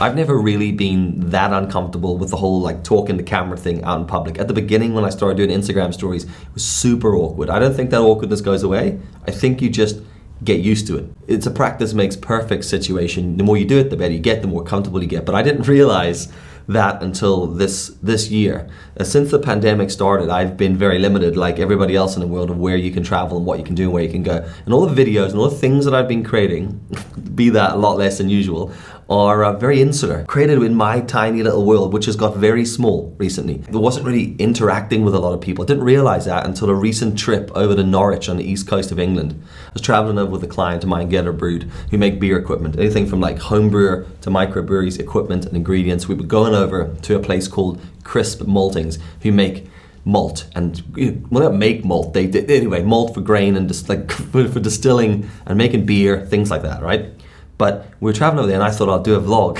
I've never really been that uncomfortable with the whole like talking to camera thing out in public. At the beginning when I started doing Instagram stories, it was super awkward. I don't think that awkwardness goes away. I think you just get used to it. It's a practice makes perfect situation. The more you do it, the better you get, the more comfortable you get. But I didn't realize that until this year. Since the pandemic started, I've been very limited, like everybody else in the world, of where you can travel and what you can do and where you can go. And all the videos and all the things that I've been creating, be that a lot less than usual, are very insular, created in my tiny little world, which has got very small recently. There wasn't really interacting with a lot of people. I didn't realize that until a recent trip over to Norwich on the east coast of England. I was traveling over with a client of mine, Geterbrewed, who make beer equipment, anything from like home brewer to microbreweries, equipment and ingredients. We were going over to a place called Crisp Maltings, who make malt, and well, not make malt, they anyway, malt for grain and just like for distilling and making beer, things like that, right? But we were traveling over there and I thought I'll do a vlog.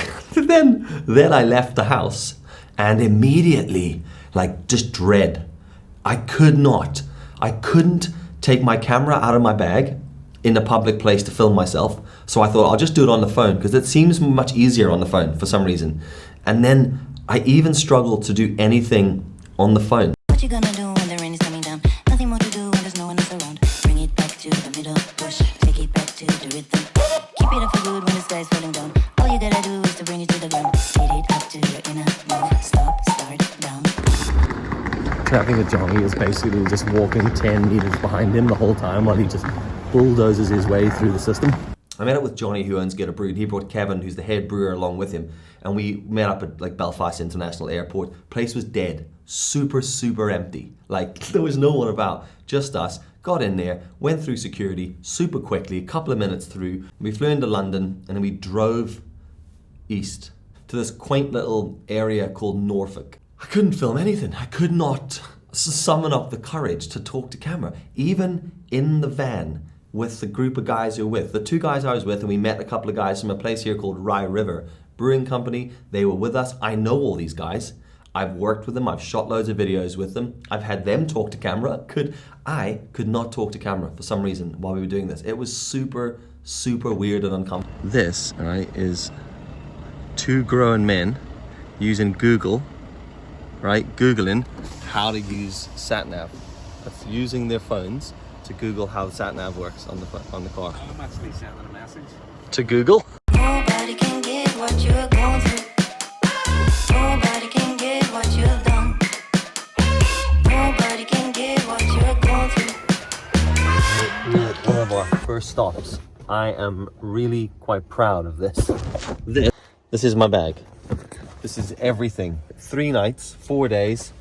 then I left the house and immediately, like, just dread. I couldn't take my camera out of my bag in a public place to film myself. So I thought I'll just do it on the phone because it seems much easier on the phone for some reason. And then I even struggled to do anything on the phone. What you gonna do when the rain is coming down? Nothing more to do when there's no one else around. Bring it back to the middle, push, take it back to the rhythm. Keep it up for good when the sky's falling down. All you gotta do is to bring it to the ground. Hit it up to your inner move. Stop, start, down. Traffic with Johnny is basically just walking 10 meters behind him the whole time while he just bulldozes his way through the system. I met up with Johnny, who owns Geterbrewed. He brought Kevin, who's the head brewer, along with him, and we met up at like Belfast International Airport. Place was dead, super empty. Like there was no one about, just us. Got in there, went through security super quickly, a couple of minutes through. We flew into London and then we drove east to this quaint little area called Norfolk. I couldn't film anything. I could not summon up the courage to talk to camera, even in the van with the group of guys who were with. The two guys I was with, and we met a couple of guys from a place here called Rye River Brewing Company. They were with us. I know all these guys. I've worked with them. I've shot loads of videos with them. I've had them talk to camera. I could not talk to camera for some reason while we were doing this. It was super weird and uncomfortable. This, all right, is two grown men using Google, right? Googling how to use sat-nav. That's using their phones to Google how the sat-nav works on the car. I'm actually sending a message. To Google? Nobody can get what you're going through. Nobody can get what you've done. Nobody can get what you're going through. One of our first stops. I am really quite proud of this. This is my bag. This is everything. 3 nights, 4 days,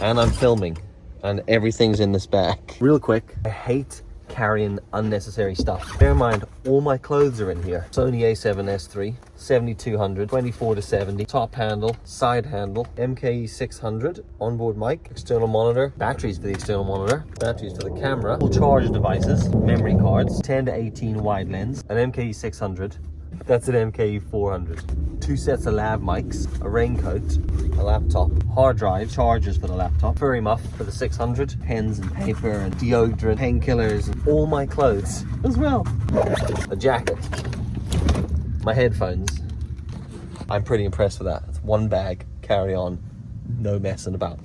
and I'm filming. And everything's in this bag. Real quick, I hate carrying unnecessary stuff. Bear in mind, all my clothes are in here. Sony A7S III, 7200, 24-70, top handle, side handle, MKE 600, onboard mic, external monitor, batteries for the external monitor, batteries for the camera, full charge devices, memory cards, 10-18 wide lens, an MKE 600, that's an MKE 400, 2 sets of lav mics, a raincoat, a laptop, hard drive, chargers for the laptop, furry muff for the 600, pens and paper and deodorant, painkillers, and all my clothes as well. A jacket, my headphones. I'm pretty impressed with that. It's one bag, carry on, no messing about.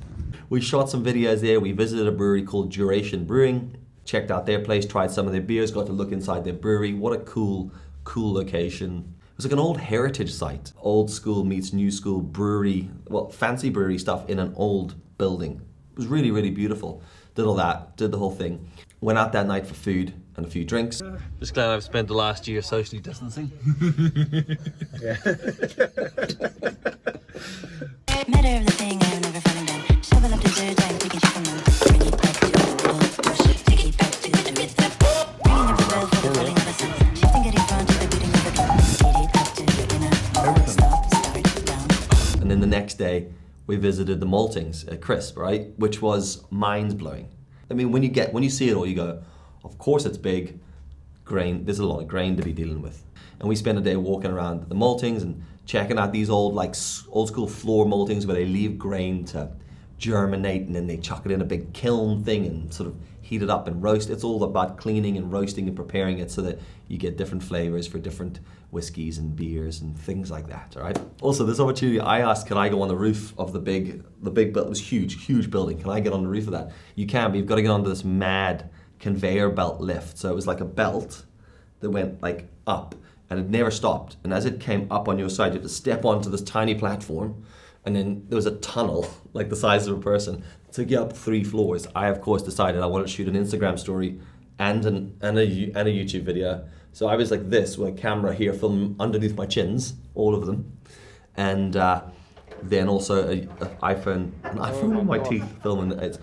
We shot some videos there. We visited a brewery called Duration Brewing, checked out their place, tried some of their beers, got to look inside their brewery. What a cool location. It was like an old heritage site. Old school meets new school brewery, well, fancy brewery stuff in an old building. It was really beautiful. Did all that, did the whole thing. Went out that night for food and a few drinks. Just glad I've spent the last year socially distancing. Matter of the thing I've never fallen down. Shovel up dessert, I'm taking shit from them. Bring it back to the middle, push, take it back to the rhythm. Ringing up the bell for the falling of the sun. Shifting it in front to the beating of the drum. Hit it up to your inner move. Stop, start, down. And then the next day, we visited the maltings at Crisp, right? Which was mind-blowing. I mean, when you see it all, you go, of course it's big, grain, there's a lot of grain to be dealing with. And we spent a day walking around the maltings and checking out these old school floor maltings where they leave grain to germinate and then they chuck it in a big kiln thing and sort of heat it up and roast. It's all about cleaning and roasting and preparing it so that you get different flavors for different whiskeys and beers and things like that, all right? Also, this opportunity, I asked, can I go on the roof of the big building? It was huge building. Can I get on the roof of that? You can, but you've got to get onto this mad conveyor belt lift. So it was like a belt that went like up and it never stopped. And as it came up on your side, you had to step onto this tiny platform, and then there was a tunnel like the size of a person. It took you up 3 floors. I, of course, decided I wanted to shoot an Instagram story and a YouTube video. So I was like this with a camera here, filming underneath my chins, all of them. And then also an iPhone on my teeth, filming. It's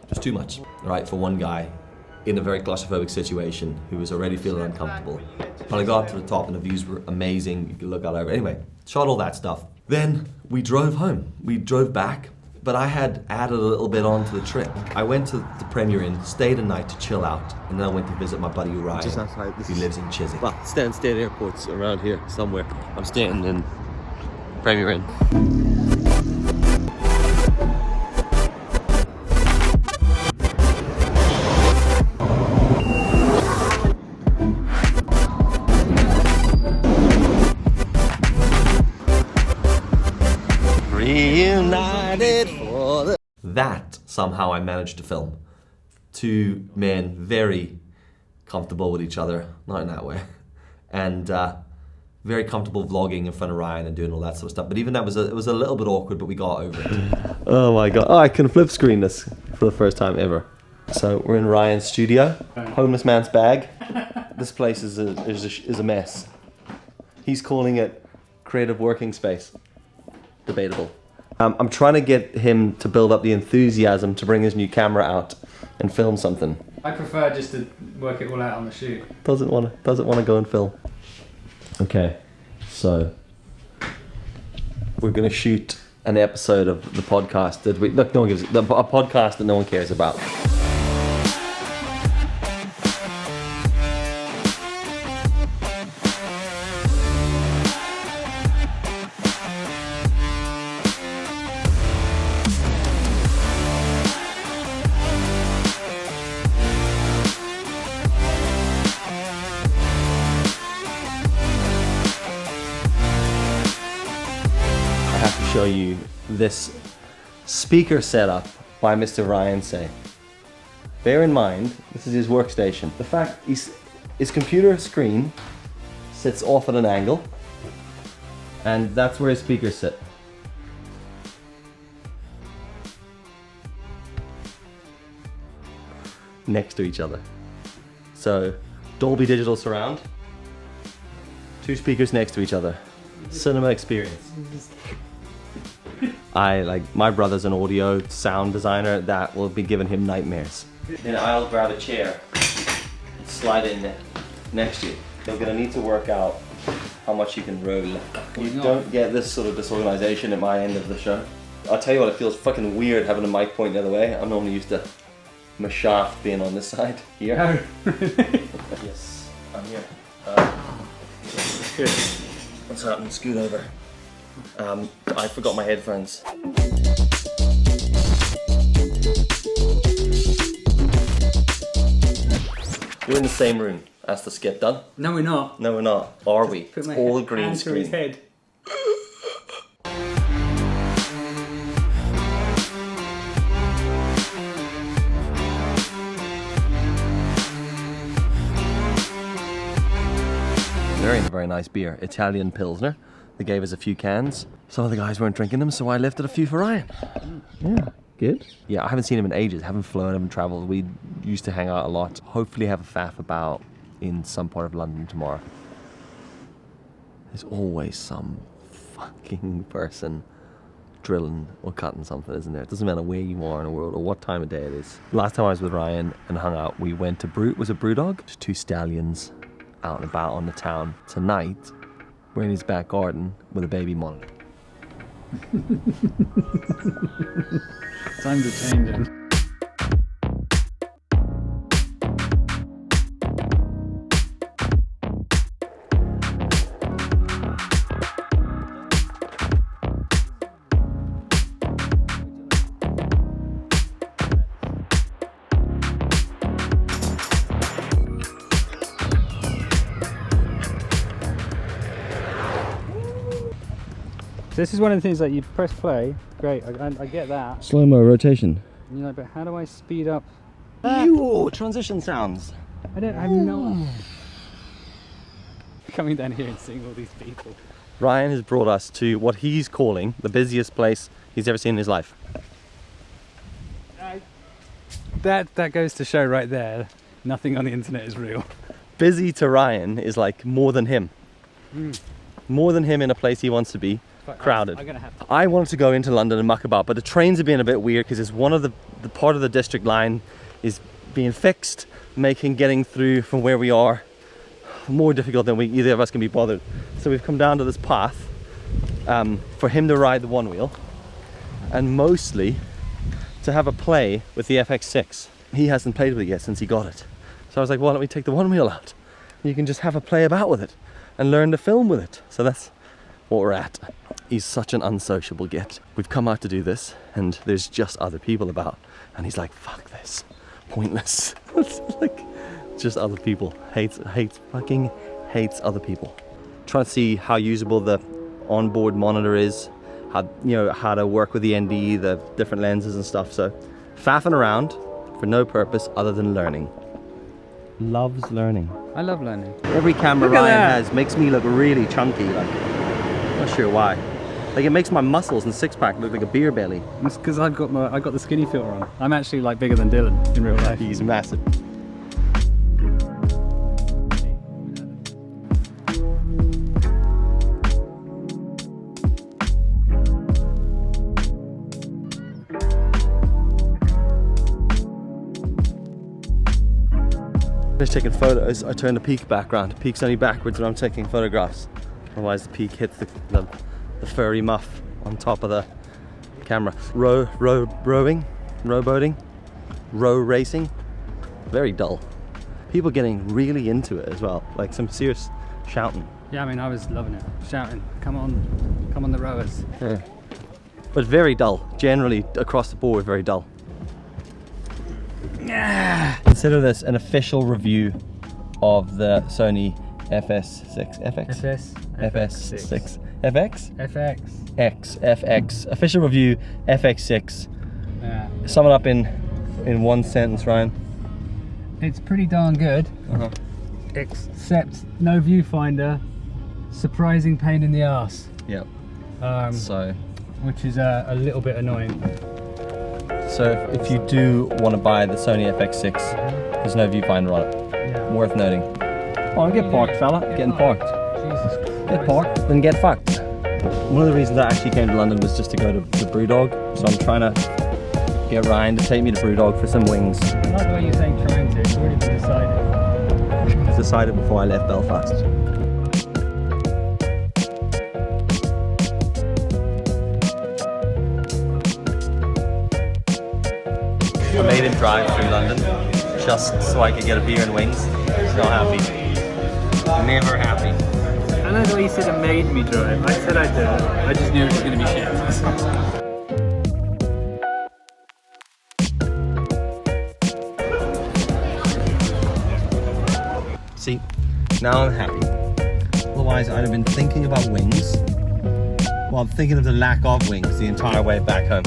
just too much, right, for one guy in a very claustrophobic situation who was already feeling uncomfortable. When I got up to the top and the views were amazing, you could look out over. Anyway, shot all that stuff. Then we drove home. We drove back, but I had added a little bit onto the trip. I went to the Premier Inn, stayed a night to chill out, and then I went to visit my buddy Ryan, Just outside. who lives in Chiswick. Well, Stansted Airport's around here somewhere. I'm staying in Premier Inn. Reunited for the... That somehow I managed to film. 2 men very comfortable with each other, not in that way, and very comfortable vlogging in front of Ryan and doing all that sort of stuff. But even that it was a little bit awkward, but we got over it. Oh my god. Oh, I can flip screen this for the first time ever. So we're in Ryan's studio, homeless man's bag. This place is a mess. He's calling it creative working space. Debatable. I'm trying to get him to build up the enthusiasm to bring his new camera out and film something. I prefer just to work it all out on the shoot. Doesn't want to go and film. Okay, so we're gonna shoot an episode of the podcast that a podcast that no one cares about. Show you this speaker setup by Mr. Ryan Say. Bear in mind, this is his workstation. The fact his computer screen sits off at an angle, and that's where his speakers sit. Next to each other. So, Dolby Digital Surround, 2 speakers next to each other. Cinema experience. My brother's an audio sound designer. That will be giving him nightmares. Then I'll grab a chair, slide in next to you. You're gonna need to work out how much you can roll. You don't get this sort of disorganization at my end of the show. I'll tell you what, it feels fucking weird having a mic point the other way. I'm normally used to my shaft being on this side here. Yes, I'm here. Good. What's happening? Scoot over. I forgot my headphones. We're in the same room. That's the skit done. No, we're not. No, we're not. Are we? Put It's my all hand green through screen. his head. Very nice beer. Italian Pilsner. They gave us a few cans. Some of the guys weren't drinking them, so I lifted a few for Ryan. Yeah, good. Yeah, I haven't seen him in ages. Haven't flown, haven't traveled. We used to hang out a lot. Hopefully have a faff about in some part of London tomorrow. There's always some fucking person drilling or cutting something, isn't there? It doesn't matter where you are in the world or what time of day it is. Last time I was with Ryan and hung out, we went to was it Brewdog? Just 2 stallions out and about on the town. Tonight, we're in his back garden with a baby monitor. Times are changing. this is one of the things that you press play. Great, I get that. Slow-mo rotation. And you're like, but how do I speed up? Yo, transition sounds. I have no. Coming down here and seeing all these people. Ryan has brought us to what he's calling the busiest place he's ever seen in his life. That goes to show right there, nothing on the internet is real. Busy to Ryan is like more than him. More than him in a place he wants to be. But Crowded. I'm gonna have to. I wanted to go into London and muck about, but the trains are being a bit weird because it's one of the part of the district line is being fixed, making getting through from where we are more difficult than either of us can be bothered. So we've come down to this path for him to ride the one wheel and mostly to have a play with the FX6. He hasn't played with it yet since he got it. So I was like, why don't we take the one wheel out? You can just have a play about with it and learn to film with it. So that's what we're at. He's such an unsociable git. We've come out to do this and there's just other people about. And he's like, fuck this, pointless. It's like, just other people. Fucking hates other people. Trying to see how usable the onboard monitor is, how to work with the ND, the different lenses and stuff. So faffing around for no purpose other than learning. Loves learning. I love learning. Every camera Look at Ryan that. has makes me look really chunky. Like, not sure why. Like it makes my muscles and six pack look like a beer belly. It's because I got the skinny filter on. I'm actually like bigger than Dylan in real life. He's massive. Finished taking photos, I turn the peak back round. The peak's only backwards when I'm taking photographs. Otherwise the peak hits the furry muff on top of the camera. Rowboating, row racing, very dull. People getting really into it as well, like some serious shouting. Yeah, I mean, I was loving it. Shouting, come on the rowers. Yeah. But very dull, generally across the board, very dull. Consider this an official review of the Sony FS6. FS6. FX? Official review, FX6. Yeah. Sum it up in one sentence, Ryan. It's pretty darn good, except no viewfinder, surprising pain in the ass. Yep. So, which is a little bit annoying. So if you do want to buy the Sony FX6, there's no viewfinder on it. Yeah. Worth noting. Oh, get parked, fella. Getting parked. Jesus Christ. Get parked, then get fucked. One of the reasons I actually came to London was just to go to Brewdog. So I'm trying to get Ryan to take me to Brewdog for some wings. I like the way you're saying trying to. It's already been decided. It was decided before I left Belfast. I made him drive through London just so I could get a beer and wings. He's not happy. Never happy. I know the way you said it made me drive. I said I'd do it. I just knew it was going to be shit. See, now I'm happy. Otherwise, I'd have been thinking about wings while thinking of the lack of wings the entire way back home.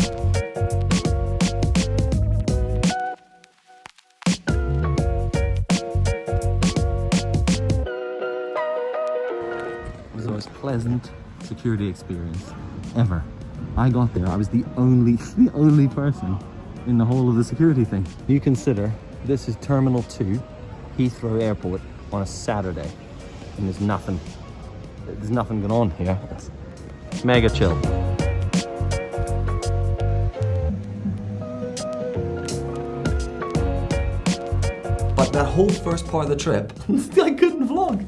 It was the most pleasant security experience ever. I got there, I was the only person in the whole of the security thing. You consider this is Terminal 2, Heathrow Airport on a Saturday, and there's nothing going on here. It's mega chill. But that whole first part of the trip, I couldn't vlog.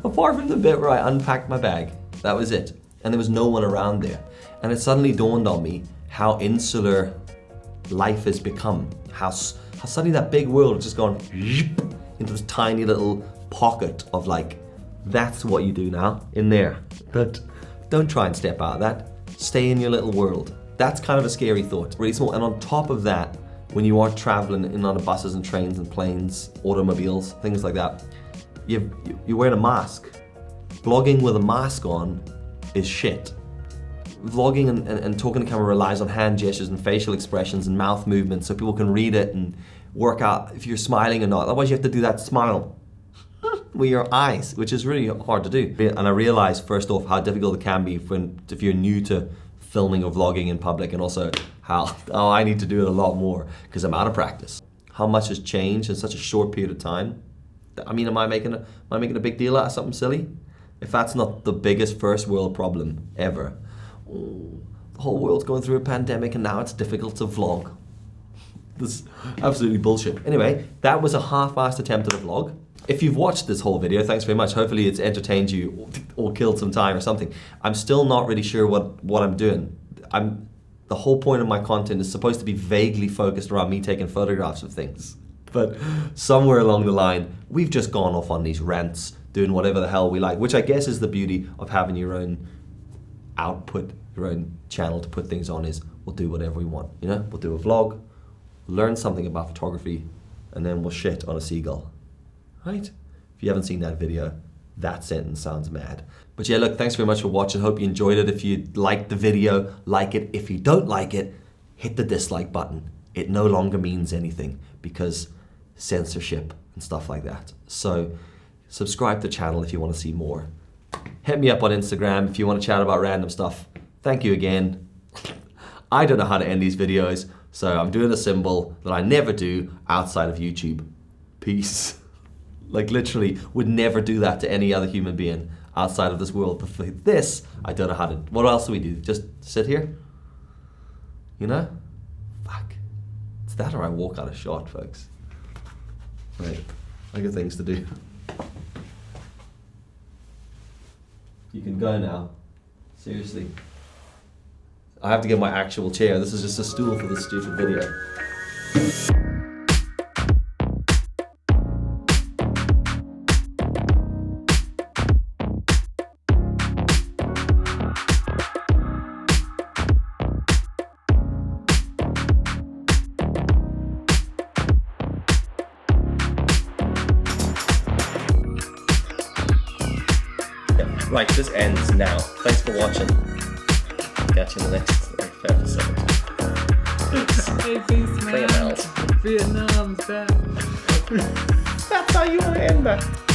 Apart from the bit where I unpacked my bag, that was it. And there was no one around there. And it suddenly dawned on me how insular life has become. How suddenly that big world has just gone into this tiny little pocket of like, that's what you do now, in there. But don't try and step out of that. Stay in your little world. That's kind of a scary thought. Really small. And on top of that, when you are traveling in on buses and trains and planes, automobiles, things like that, you're wearing a mask. Vlogging with a mask on is shit. vlogging and talking to camera relies on hand gestures and facial expressions and mouth movements so people can read it and work out if you're smiling or not. Otherwise you have to do that smile with your eyes, which is really hard to do. And I realized first off how difficult it can be if you're new to filming or vlogging in public, and also how I need to do it a lot more because I'm out of practice. How much has changed in such a short period of time. I mean, am I making a big deal out of something silly? If that's not the biggest first world problem ever. Oh, the whole world's going through a pandemic and now it's difficult to vlog. This is absolutely bullshit. Anyway, that was a half-assed attempt at a vlog. If you've watched this whole video, thanks very much. Hopefully it's entertained you or killed some time or something. I'm still not really sure what I'm doing. The whole point of my content is supposed to be vaguely focused around me taking photographs of things. But somewhere along the line, we've just gone off on these rants, doing whatever the hell we like, which I guess is the beauty of having your own output, your own channel to put things on, is we'll do whatever we want. You know, we'll do a vlog, learn something about photography, and then we'll shit on a seagull. Right? If you haven't seen that video, that sentence sounds mad. But yeah, look, thanks very much for watching. Hope you enjoyed it. If you liked the video, like it. If you don't like it, hit the dislike button. It no longer means anything because censorship and stuff like that. So subscribe to the channel if you want to see more. Hit me up on Instagram if you want to chat about random stuff. Thank you again. I don't know how to end these videos, so I'm doing a symbol that I never do outside of YouTube. Peace. Like literally would never do that to any other human being outside of this world. But for this, I don't know how to. What else do we do? Just sit here? You know? Fuck. It's that or I walk out of shot, folks. Right. I got things to do. You can go now. Seriously. I have to get my actual chair. This is just a stool for this stupid video. Right, this ends now. Thanks for watching. Catch you in the next episode. Hey, peace, man. Say it else. Vietnam's back. That's how you want to end that.